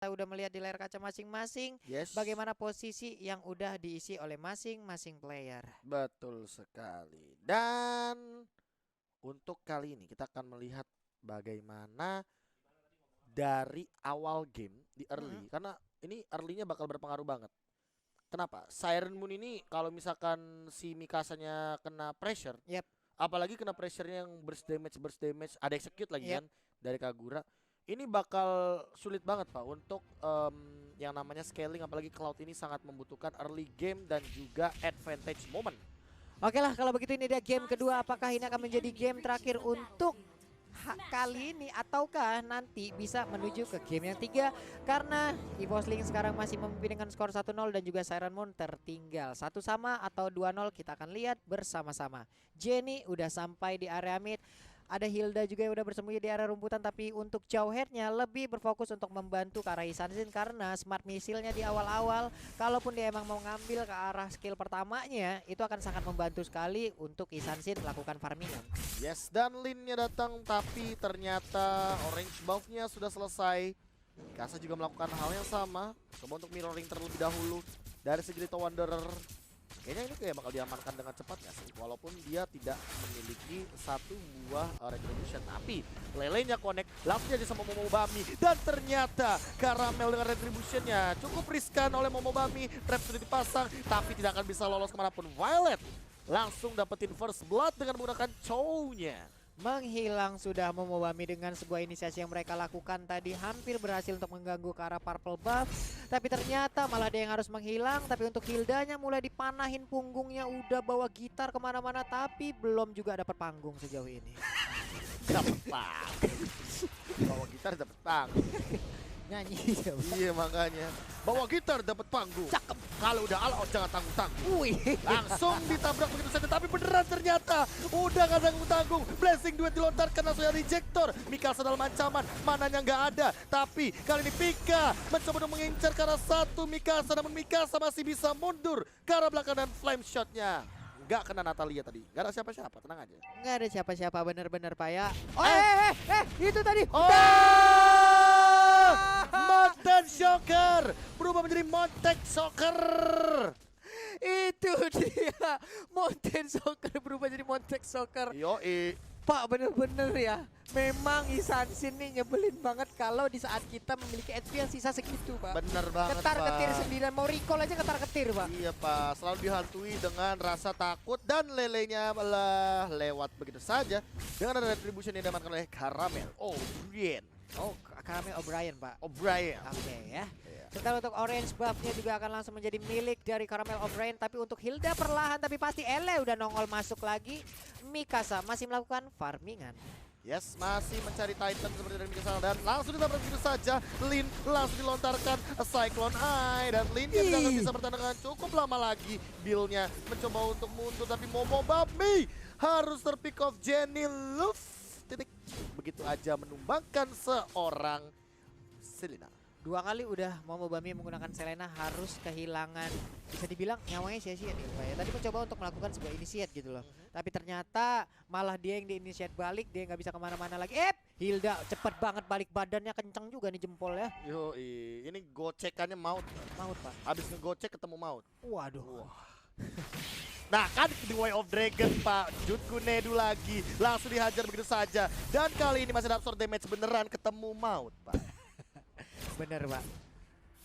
kita udah melihat di layar kaca masing-masing Yes. bagaimana posisi yang udah diisi oleh masing-masing player. Betul sekali. Dan untuk kali ini kita akan melihat bagaimana dari awal game di early. Karena ini early-nya bakal berpengaruh banget. Kenapa? Siren Moon ini kalau misalkan si Mikasanya kena pressure, Yap. apalagi kena pressure-nya yang burst damage, ada execute lagi Yep. kan dari Kagura. Ini bakal sulit banget Pak untuk yang namanya scaling, apalagi Cloud ini sangat membutuhkan early game dan juga advantage moment. Oke lah, kalau begitu ini dia game kedua. Apakah ini akan menjadi game terakhir untuk kali ini ataukah nanti bisa menuju ke game yang 3? Karena EVOS Link sekarang masih memimpin dengan skor 1-0 dan juga Siren Moon tertinggal 1 sama atau 2-0, kita akan lihat bersama-sama. Jenny udah sampai di area mid. Ada Hilda juga yang udah bersembunyi di area rumputan, tapi untuk Jauhead-nya lebih berfokus untuk membantu ke arah Isansin karena smart misilnya di awal-awal, kalaupun dia emang mau ngambil ke arah skill pertamanya, itu akan sangat membantu sekali untuk Isansin melakukan farmingan. Yes, dan Lin-nya datang tapi ternyata orange buff-nya sudah selesai. Mikasa juga melakukan hal yang sama, coba untuk mirroring terlebih dahulu dari segi Little Wanderer. Kayaknya ini kayak bakal diamankan dengan cepat ya sih, walaupun dia tidak memiliki satu buah retribution. Tapi lelenya connect langsung aja sama Momobami, dan ternyata Caramel dengan retributionnya cukup riskan oleh Momobami. Trap sudah dipasang tapi tidak akan bisa lolos kemanapun. Violet langsung dapetin first blood dengan menggunakan Chow-nya. Menghilang sudah Momobami dengan sebuah inisiasi yang mereka lakukan tadi, hampir berhasil untuk mengganggu ke arah purple buff, tapi ternyata malah dia yang harus menghilang. Tapi untuk Hildanya mulai dipanahin punggungnya, udah bawa gitar kemana-mana tapi belum juga dapat panggung sejauh ini. Dapat panggung. Bawa gitar dapat panggung. Nyanyi. Iya makanya. Bawa gitar dapat panggung. Cakep. Kalau udah all out jangan tanggung-tanggung. Wih. Langsung ditabrak begitu saja, tapi beneran ternyata udah gak tanggung-tanggung. Blessing duet dilontarkan langsung ya rejector. Mikasa dalam ancaman, mananya nggak ada. Tapi kali ini Pika mencoba untuk mengincar ke arah satu Mikasa, namun Mikasa masih bisa mundur ke arah belakang dan flame shotnya nggak kena Natalia tadi. Gak ada siapa-siapa, tenang aja. Nggak ada siapa-siapa, bener-bener Pak ya. Oh, itu tadi. Oh, Mountain Shocker berubah menjadi Montek Shocker. Itu dia, Mountain Soccer berubah jadi Montek Soccer. Yoi. Pak, bener-bener ya, memang Isansin nih nyebelin banget kalau di saat kita memiliki HP yang sisa segitu Pak. Bener banget Ketar-ketir Pak. sendirian, mau recall aja ketar-ketir Pak. Iya Pak, selalu dihantui dengan rasa takut dan lelenya malah lewat begitu saja dengan ada retribution yang diamankan oleh Caramel O'Brien. Oh, Caramel O'Brien Pak. O'Brien. Oke ya. Iya. Setelah untuk orange buff-nya juga akan langsung menjadi milik dari Caramel O'Brien. Tapi untuk Hilda perlahan tapi pasti Ele udah nongol masuk lagi. Mikasa masih melakukan farmingan. Yes, masih mencari Titan seperti dari Mikasa dan langsung ditabrak begitu saja. Lin langsung dilontarkan a Cyclone Eye dan Lin yang tidak akan bisa bertahan dengan cukup lama lagi. Bill-nya mencoba untuk mundur tapi Momobami harus terpick off Jenny Luff. Titik. Begitu aja menumbangkan seorang Selena. 2 kali udah Momobami menggunakan Selena, harus kehilangan, bisa dibilang nyawanya sia-sia nih Pak ya. Tadi mencoba untuk melakukan sebuah initiate gitu loh. Tapi ternyata malah dia yang di-initiate balik, dia nggak bisa kemana-mana lagi. Hilda cepet banget balik badannya, kenceng juga nih jempol ya. Yoi, ini gocekannya maut. Maut Pak. Habis ngegocek ketemu maut. Waduh. Nah kan di Way of Dragon Pak, Jutku Nedu lagi, langsung dihajar begitu saja. Dan kali ini masih ada absorb damage beneran, ketemu maut Pak. Bener Pak.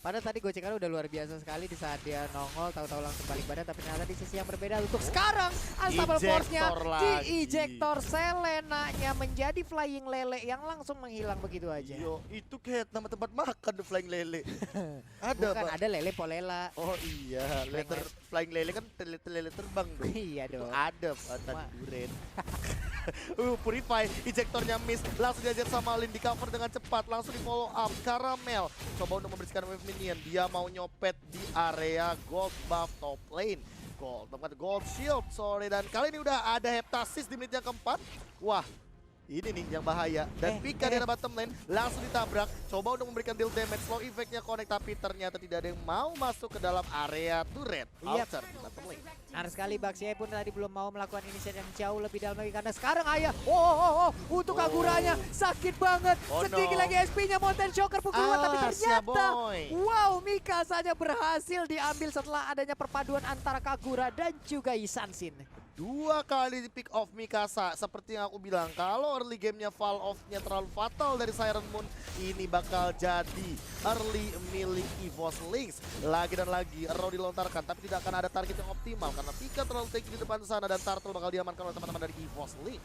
Padahal tadi gocekannya udah luar biasa sekali di saat dia nongol, tahu-tahu langsung balik badan. Tapi ternyata di sisi yang berbeda untuk sekarang Unstoppable Force-nya di ejector. Selenanya menjadi Flying Lele yang langsung menghilang begitu aja. Yo, itu kayak nama tempat makan The Flying Lele. Ada Bukan, Pak. ada Lele Polela. Oh iya, Flying Lele kan lele terbang dong. Iya dong. Ada Pak, tadi duren. Purify, ejektornya miss, langsung diajar sama Lin, di cover dengan cepat, langsung di follow up. Caramel coba untuk membersihkan wave minion, dia mau nyopet di area gold buff top lane. Gold shield, sorry. Dan kali ini udah ada Heptasis di menit yang keempat. Wah, Ini nih yang bahaya. Dan Pika di arah bottom lane langsung ditabrak. Coba untuk memberikan deal damage. Slow effect-nya connect tapi ternyata tidak ada yang mau masuk ke dalam area turret. Alter di bottom lane. Benar sekali, Baxia pun tadi belum mau melakukan inisiatif yang jauh lebih dalam lagi karena sekarang Ayah. Untuk Kaguranya sakit banget. Sedikit lagi SP-nya Mountain Shocker pukulan tapi ternyata wow, Mikasanya berhasil diambil setelah adanya perpaduan antara Kagura dan juga Isansin. 2 kali di pick off Mikasa. Seperti yang aku bilang, kalau early gamenya fall off-nya terlalu fatal dari Siren Moon, ini bakal jadi early milik EVOS Lynx. Lagi dan lagi, Arrow dilontarkan, tapi tidak akan ada target yang optimal karena Pika terlalu tinggi di depan sana dan Turtle bakal diamankan oleh teman-teman dari EVOS Lynx.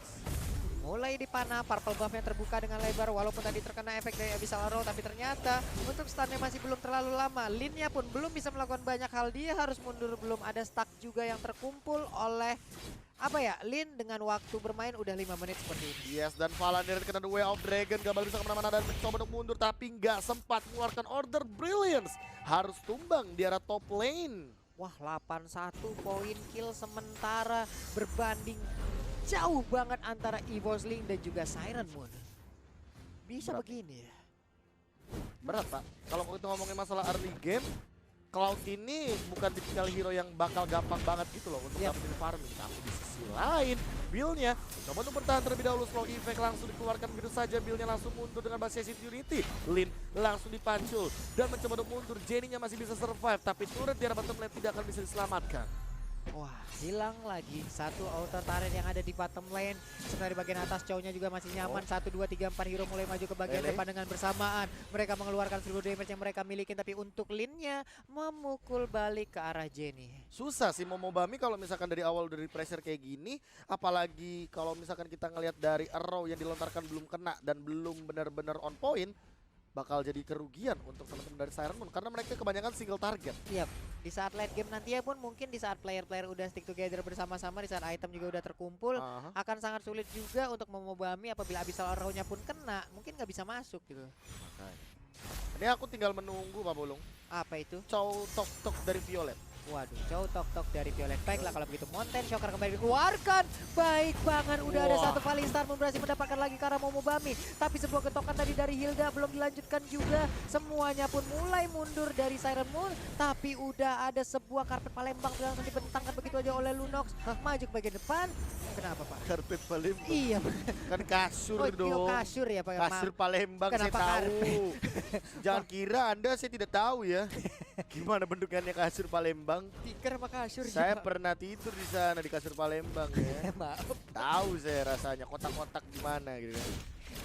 Mulai dipanah, purple buff-nya terbuka dengan lebar walaupun tadi terkena efek dari Abyssal Arrow, tapi ternyata untuk stunnya masih belum terlalu lama. Lin-nya pun belum bisa melakukan banyak hal, dia harus mundur, belum ada stack juga yang terkumpul oleh Lin dengan waktu bermain udah 5 menit seperti ini. Yes, dan Valandir kena The Way of Dragon, gak bisa kemana-mana dan mencoba untuk mundur tapi nggak sempat mengeluarkan Order Brilliance. Harus tumbang di arah top lane. Wah, 8-1 poin kill sementara berbanding jauh banget antara EVOS Lynx dan juga Siren Moon. Bisa berat. Begini ya? Berat, Pak. Kalau kita ngomongin masalah early game, Cloud ini bukan tipikal hero yang bakal gampang banget gitu loh untuk dapetin farming. Tapi di sisi lain, build-nya coba untuk bertahan terlebih dahulu. Slow effect langsung dikeluarkan begitu saja. Build-nya langsung mundur dengan basis Unity. Lin langsung dipancul dan mencoba untuk mundur. Jenny-nya masih bisa survive, tapi turret di arah bottom lane tidak akan bisa diselamatkan. Wah, hilang lagi satu auto turret yang ada di bottom lane. Sebenarnya di bagian atas cowoknya juga masih nyaman. 1, 2, 3, 4 hero mulai maju ke bagian depan dengan bersamaan. Mereka mengeluarkan seluruh damage yang mereka miliki, tapi untuk Lin-nya memukul balik ke arah Jenny. Susah sih Momobami kalau misalkan dari awal dari pressure kayak gini, apalagi kalau misalkan kita ngelihat dari arrow yang dilontarkan belum kena dan belum benar-benar on point, bakal jadi kerugian untuk teman-teman dari Siren Moon karena mereka kebanyakan single target. Iya, di saat late game nanti ya pun mungkin di saat player-player udah stick together bersama-sama, di saat item juga udah terkumpul, akan sangat sulit juga untuk memobami apabila Abyssal Arrow-nya pun kena, mungkin nggak bisa masuk gitu. Ini aku tinggal menunggu Pak Bolong. Apa itu? Chow Tok dari Violet. Waduh, Chow Tok dari Violet. Baiklah kalau begitu, Mountain Shocker kembali dikeluarkan. Baik banget, udah ada satu kali Star Moon berhasil mendapatkan lagi ke arah Momobami. Tapi sebuah getokan tadi dari Hilda belum dilanjutkan juga. Semuanya pun mulai mundur dari Siren Moon. Tapi udah ada sebuah karpet Palembang yang langsung dibentangkan begitu aja oleh Lunox. Maju ke bagian depan. Kenapa Pak? Karpet Palembang? Iya kan kasur dong. Oh kasur ya Pak? Kasur Palembang saya tahu. Jangan kira Anda saya tidak tahu ya. Gimana bentukannya kasur Palembang? Tikar apa kasur? Saya pernah tidur di sana di kasur Palembang ya. Maaf. Tahu saya rasanya kotak-kotak gimana gitu kan.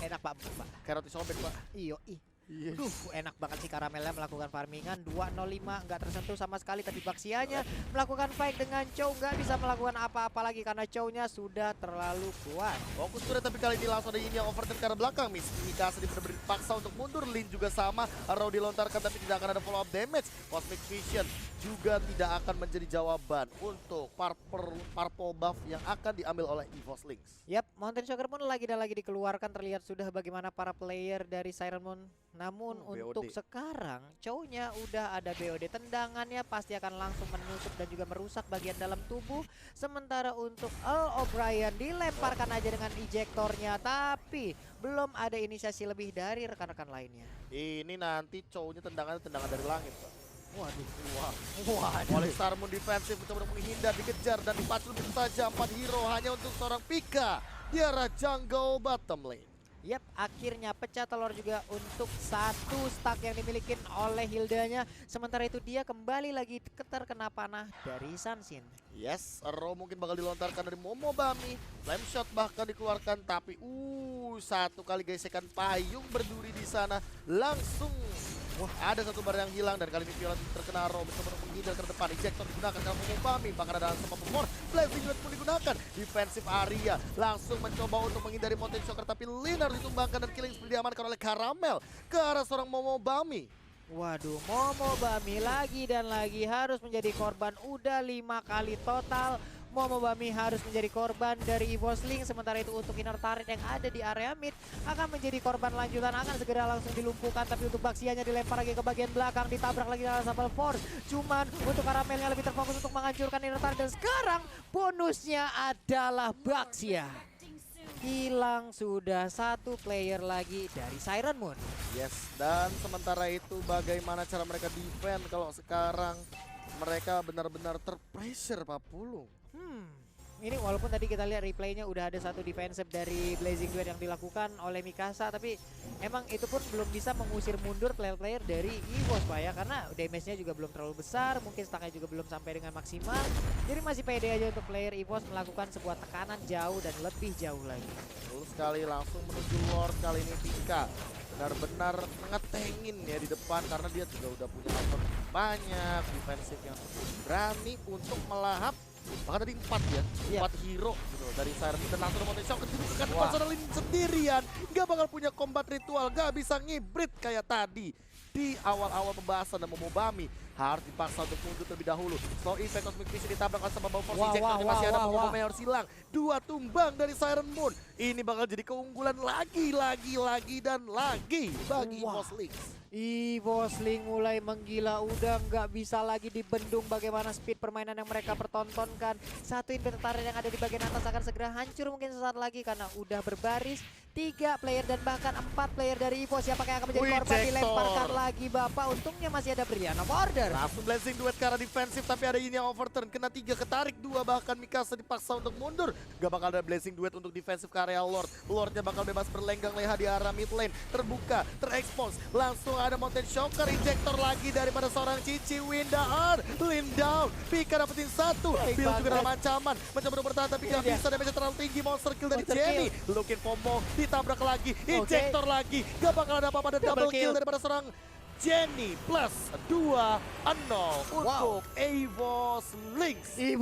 Enak Pak. Kayak roti sobek Pak. Iya. Enak banget sih Karamelnya melakukan farmingan 205 nggak tersentuh sama sekali, tapi Baxianya melakukan fight dengan Chow nggak bisa melakukan apa-apa lagi karena Chow-nya sudah terlalu kuat. Fokus sudah tapi kali ini langsung ada ini yang overturn ke arah belakang. Mikasa benar-benar dipaksa untuk mundur. Lin juga sama, Arrow dilontarkan tapi tidak akan ada follow up damage. Cosmic Vision juga tidak akan menjadi jawaban untuk purple buff yang akan diambil oleh EVOS Lynx. Yap, Mountain Shocker pun lagi dan lagi dikeluarkan. Terlihat sudah bagaimana para player dari Siren Moon. Namun untuk sekarang Chow-nya udah ada BOD, tendangannya pasti akan langsung menusuk dan juga merusak bagian dalam tubuh. Sementara untuk Earl O'Brien dilemparkan aja dengan ejektornya, tapi belum ada inisiasi lebih dari rekan-rekan lainnya. Ini nanti Chow-nya tendangan dari langit Pak. Waduh. Oleh Star Moon defensif mencoba menghindar, dikejar dan dipacu begitu saja 4 hero hanya untuk seorang Pika di arah jungle bottom lane. Yap, akhirnya pecah telur juga untuk satu stack yang dimiliki oleh Hildanya. Sementara itu dia kembali lagi terkena panah dari Sansin. Yes, Arrow mungkin bakal dilontarkan dari Momobami. Flame shot bahkan dikeluarkan, tapi satu kali gesekan payung berduri di sana langsung. Wah, ada satu bar yang hilang dan kali ini Violet terkena Arrow mencoba untuk menghindar ke depan. Ejector digunakan kalau Momobami, bahkan ada sama Pemor. Blazing Unit pun digunakan. Defensive area langsung mencoba untuk menghindari Mountain Shocker, tapi Lin harus ditumbangkan dan killing spree diamankan oleh Caramel ke arah seorang Momobami. Waduh, Momobami lagi dan lagi harus menjadi korban. Udah 5 kali total Momobami harus menjadi korban dari EVOS Lynx. Sementara itu untuk inner turret yang ada di area mid akan menjadi korban lanjutan, akan segera langsung dilumpuhkan. Tapi untuk Baxianya dilempar lagi ke bagian belakang, ditabrak lagi dengan Sambal Force. Cuman untuk Karamelnya lebih terfokus untuk menghancurkan inner turret, dan sekarang bonusnya adalah Baxia hilang sudah satu player lagi dari Siren Moon. Yes, dan sementara itu bagaimana cara mereka defend kalau sekarang mereka benar-benar terpressure Pak Pulung. Ini walaupun tadi kita lihat replaynya udah ada satu defensive dari Blazing Duet yang dilakukan oleh Mikasa, tapi emang itu pun belum bisa mengusir mundur player-player dari EVOS Pak ya, karena damage-nya juga belum terlalu besar, mungkin stacknya juga belum sampai dengan maksimal. Jadi masih pede aja untuk player EVOS melakukan sebuah tekanan jauh dan lebih jauh lagi. Betul sekali, langsung menuju Lord kali ini Pika. Benar-benar ngetengin ya di depan karena dia juga udah punya output banyak, defensif yang cukup berani untuk melahap. Bahkan tadi 4 ya, 4 hero gitu dari Siren dan langsung Mountain Shock kedudukan Marcelin sendirian. Gak bakal punya combat ritual, gak bisa ngibrit kayak tadi. Di awal-awal pembahasan dan Momobami harus dipaksa untuk mundur terlebih dahulu. Slow impact Cosmic Vision ditabrak oleh sama Force Injector, masih ada Momobami harus hilang. 2 tumbang dari Siren Moon. Ini bakal jadi keunggulan lagi dan lagi bagi EVOS Lynx. EVOS Lynx mulai menggila, udah nggak bisa lagi dibendung bagaimana speed permainan yang mereka pertontonkan. Satu inventory yang ada di bagian atas akan segera hancur mungkin sesaat lagi karena udah berbaris 3 player dan bahkan 4 player dari EVOS. Siapakah yang akan menjadi korban? Dilemparkan lagi Bapak, untungnya masih ada Brian of Order. Langsung Blazing Duet ke arah defensif tapi ada ini yang overturn, kena 3 ketarik 2 bahkan Mikasa dipaksa untuk mundur. Gak bakal ada Blazing Duet untuk defensif ke area Lord. Lordnya bakal bebas berlenggang leha di arah mid lane, terbuka, terekspos, langsung ada Mountain Shocker, injektor lagi daripada seorang Cici Windar, lean down, Pika dapetin 1, Bill juga dalam ancaman, mencoba untuk bertahan tapi gak bisa, damage terlalu tinggi, monster kill dari Jenny, looking Pomo, ditabrak lagi, injektor lagi, gak bakal ada apa-apa, ada double kill daripada seorang Jenny plus 2-0 untuk EVOS Lynx.